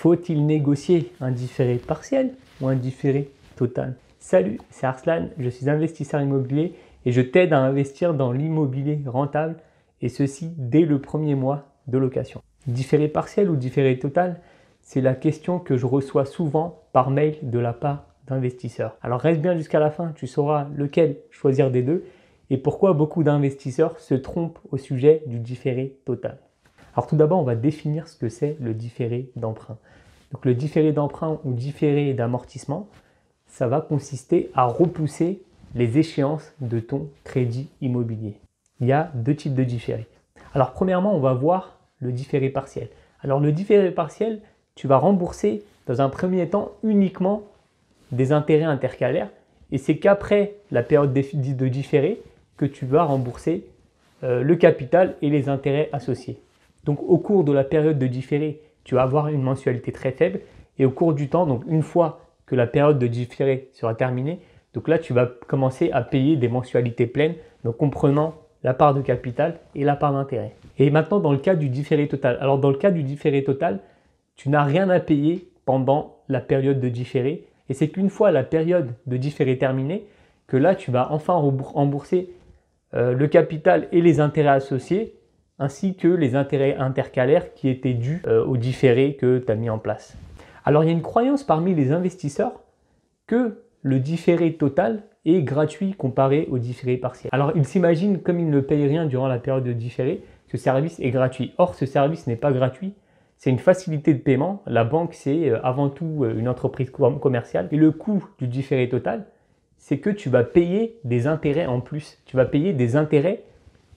Faut-il négocier un différé partiel ou un différé total? Salut, c'est Arslan, je suis investisseur immobilier et je t'aide à investir dans l'immobilier rentable et ceci dès le premier mois de location. Différé partiel ou différé total? C'est la question que je reçois souvent par mail de la part d'investisseurs. Alors reste bien jusqu'à la fin, tu sauras lequel choisir des deux et pourquoi beaucoup d'investisseurs se trompent au sujet du différé total. Alors tout d'abord, on va définir ce que c'est le différé d'emprunt. Donc le différé d'emprunt ou différé d'amortissement, ça va consister à repousser les échéances de ton crédit immobilier. Il y a deux types de différés. Alors premièrement, on va voir le différé partiel. Alors le différé partiel, tu vas rembourser dans un premier temps uniquement des intérêts intercalaires et c'est qu'après la période de différé que tu vas rembourser le capital et les intérêts associés. Donc au cours de la période de différé, tu vas avoir une mensualité très faible et au cours du temps, donc une fois que la période de différé sera terminée, donc là tu vas commencer à payer des mensualités pleines, donc comprenant la part de capital et la part d'intérêt. Et maintenant dans le cas du différé total. Alors dans le cas du différé total, tu n'as rien à payer pendant la période de différé et c'est qu'une fois la période de différé terminée que là tu vas enfin rembourser le capital et les intérêts associés ainsi que les intérêts intercalaires qui étaient dus au différé que tu as mis en place. Alors il y a une croyance parmi les investisseurs que le différé total est gratuit comparé au différé partiel. Alors ils s'imaginent, comme ils ne payent rien durant la période de différé, ce service est gratuit. Or ce service n'est pas gratuit, c'est une facilité de paiement. La banque c'est avant tout une entreprise commerciale et le coût du différé total, c'est que tu vas payer des intérêts en plus. Tu vas payer des intérêts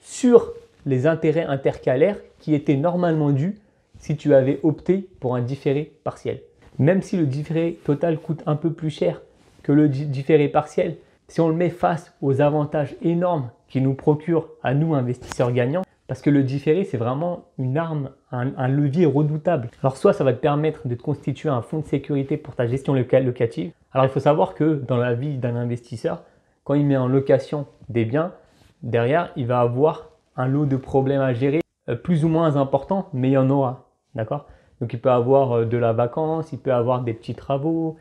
sur les intérêts intercalaires qui étaient normalement dus si tu avais opté pour un différé partiel. Même si le différé total coûte un peu plus cher que le différé partiel, si on le met face aux avantages énormes qu'il nous procure à nous investisseurs gagnants, parce que le différé c'est vraiment une arme, un levier redoutable. Alors soit ça va te permettre de te constituer un fonds de sécurité pour ta gestion locative. Alors il faut savoir que dans la vie d'un investisseur, quand il met en location des biens, derrière il va avoir un lot de problèmes à gérer, plus ou moins important, mais il y en aura, d'accord? Donc il peut avoir de la vacance, il peut avoir des petits travaux.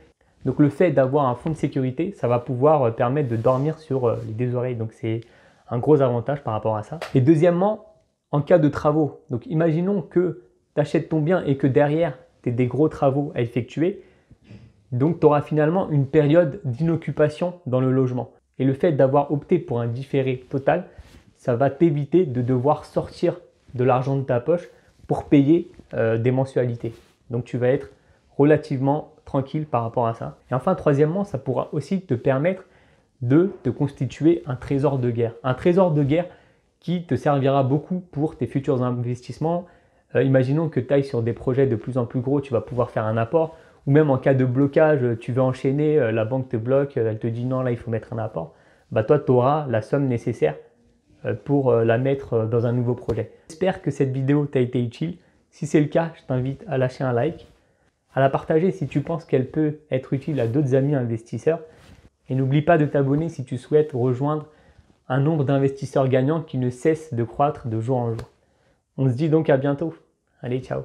Donc le fait d'avoir un fonds de sécurité, ça va pouvoir permettre de dormir sur les deux oreilles. Donc c'est un gros avantage par rapport à ça. Et deuxièmement, en cas de travaux, donc imaginons que tu achètes ton bien et que derrière, tu as des gros travaux à effectuer. Donc tu auras finalement une période d'inoccupation dans le logement. Et le fait d'avoir opté pour un différé total, ça va t'éviter de devoir sortir de l'argent de ta poche pour payer des mensualités. Donc tu vas être relativement tranquille par rapport à ça. Et enfin, troisièmement, ça pourra aussi te permettre de te constituer un trésor de guerre. Un trésor de guerre qui te servira beaucoup pour tes futurs investissements. Imaginons que tu ailles sur des projets de plus en plus gros, tu vas pouvoir faire un apport. Ou même en cas de blocage, tu veux enchaîner, la banque te bloque, elle te dit non, là il faut mettre un apport. Bah, toi, tu auras la somme nécessaire pour la mettre dans un nouveau projet. J'espère que cette vidéo t'a été utile. Si c'est le cas, je t'invite à lâcher un like, à la partager si tu penses qu'elle peut être utile à d'autres amis investisseurs. Et n'oublie pas de t'abonner si tu souhaites rejoindre un nombre d'investisseurs gagnants qui ne cesse de croître de jour en jour. On se dit donc à bientôt. Allez, ciao!